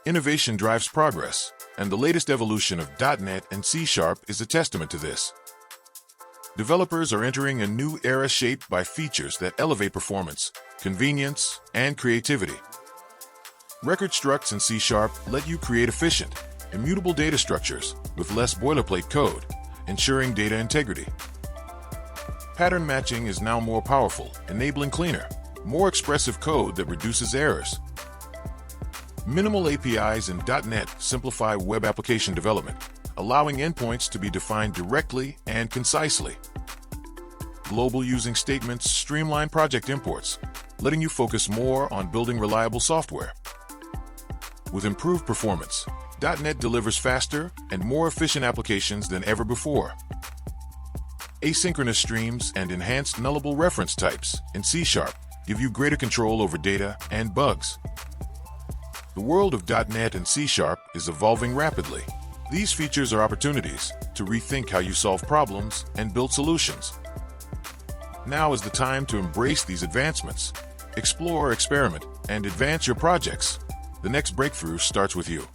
Innovation drives progress, and the latest evolution of .NET and C# is a testament to this. Developers are entering a new era shaped by features that elevate performance, convenience, and creativity. Record structs in C# let you create efficient, immutable data structures with less boilerplate code, ensuring data integrity. Pattern matching is now more powerful, enabling cleaner, more expressive code that reduces errors. Minimal APIs in .NET simplify web application development, allowing endpoints to be defined directly and concisely. Global using statements streamline project imports, letting you focus more on building reliable software. With improved performance, .NET delivers faster and more efficient applications than ever before. Asynchronous streams and enhanced nullable reference types in C# give you greater control over data and bugs. The world of .NET and C# is evolving rapidly. These features are opportunities to rethink how you solve problems and build solutions. Now is the time to embrace these advancements. Explore, experiment, and advance your projects. The next breakthrough starts with you.